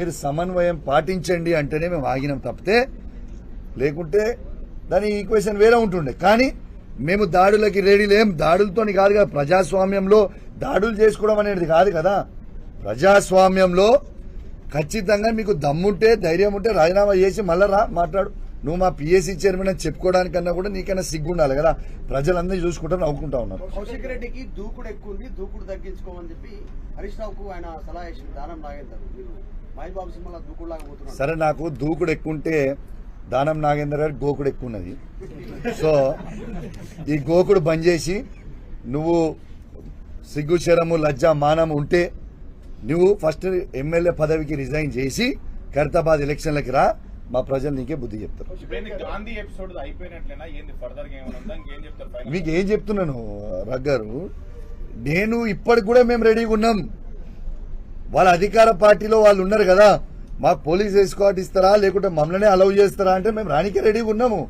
మీరు సమన్వయం పాటించండి అంటేనే మేము ఆగినాం తప్పితే లేకుంటే దాని ఈక్వేషన్ వేరే ఉంటుండే. కానీ మేము దాడులకి రెడీ లేం. దాడులతోని కాదు కదా, ప్రజాస్వామ్యంలో దాడులు చేసుకోవడం అనేది కాదు కదా. ప్రజాస్వామ్యంలో ఖచ్చితంగా మీకు దమ్ముంటే ధైర్యం ఉంటే రాజీనామా చేసి మళ్ళా రా మాట్లాడు. నువ్వు మా పిఎస్సీ చైర్మన్ అని చెప్పుకోవడానికన్నా కూడా నీకైనా సిగ్గు ఉండాలి కదా. ప్రజలందరూ చూసుకుంటా నవ్వుకుంటా ఉన్నారు. కౌశిక్ రెడ్డికి దూకుడు ఎక్కువ ఉంది, దూకుడు తగ్గించుకోమని చెప్పి హరీష్ రావుకు ఆయన సలహా చేసింది. దానం నాగేందర్ మీరు మహేష్ బాబు సినిమాలో దూకుడులాగా పోతున్నారు. సరే, నాకు దూకుడు ఎక్కువ ఉంటే దానం నాగేందర్ గారు గోకుడు ఎక్కువ ఉన్నది. సో ఈ గోకుడు బంద్ చేసి నువ్వు సిగ్గు శరము లజ్జ మానం ఉంటే నువ్వు ఫస్ట్ ఎమ్మెల్యే పదవికి రిజైన్ చేసి ఖైరతాబాద్ ఎలక్షన్లకి రా. మా ప్రజలు నీకే బుద్ధి చెప్తారు. మీకు ఏం చెప్తున్నాను రగ్గారు, నేను ఇప్పటికి కూడా మేము రెడీగా ఉన్నాం. వాళ్ళ అధికార పార్టీలో వాళ్ళు ఉన్నారు కదా, మాకు పోలీస్ ఎస్కార్ట్ ఇస్తారా లేకుంటే మమ్మల్ని అలౌ చేస్తారా అంటే మేము రానికే రెడీగా ఉన్నాము.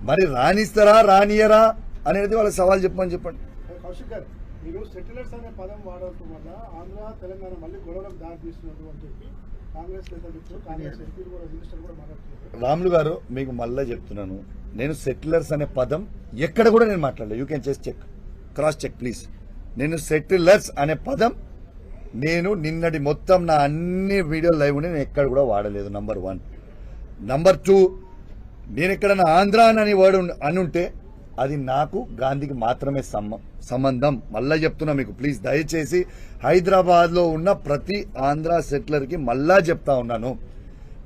మరి రానిస్తారా రానియరా అనేది వాళ్ళ సవాల్ చెప్పమని చెప్పండి. కౌశిక్ గారు, మీరు సెటిలర్స్ అనే పదం వాడటం వల్ల ఆంధ్ర తెలంగాణ మళ్ళీ గొడవలకు దారి తీస్తున్నారు అని చెప్పి కాంగ్రెస్ నేతలు కాంగ్రెస్ ఎంపీలు కూడా మినిస్టర్ కూడా మాట్లాడుతున్నారు. రాములు గారు, మీకు మళ్ళీ చెప్తున్నాను, నేను సెటిలర్స్ అనే పదం ఎక్కడ కూడా నేను మాట్లాడలేదు. You can just check, cross check please. నేను సెటిలర్స్ అనే పదం నేను నిన్నటి మొత్తం నా అన్ని వీడియో లైవ్ నేను ఎక్కడ కూడా వాడలేదు. నంబర్ 1. నంబర్ 2, నేను ఎక్కడన్నా ఆంధ్ర అని వర్డ్ అనుంటే అది నాకు గాంధీకి మాత్రమే సంబంధం. మళ్ళా చెప్తున్నా మీకు, ప్లీజ్ దయచేసి హైదరాబాద్లో ఉన్న ప్రతి ఆంధ్ర సెటిలర్కి మళ్ళా చెప్తా ఉన్నాను,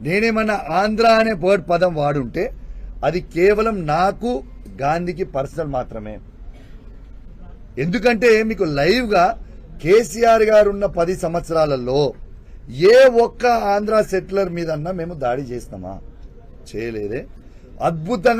నేనేమన్నా ఆంధ్ర అనే వర్డ్ పదం వాడుంటే అది కేవలం నాకు గాంధీకి పర్సనల్ మాత్రమే. ఎందుకంటే మీకు లైవ్గా కేసీఆర్ గారు ఉన్న 10 సంవత్సరాలలో ఏ ఒక్క ఆంధ్ర సెటిలర్ మీదన్నా మేము దాడి చేస్తామా? చేయలేదే. అద్భుతంగా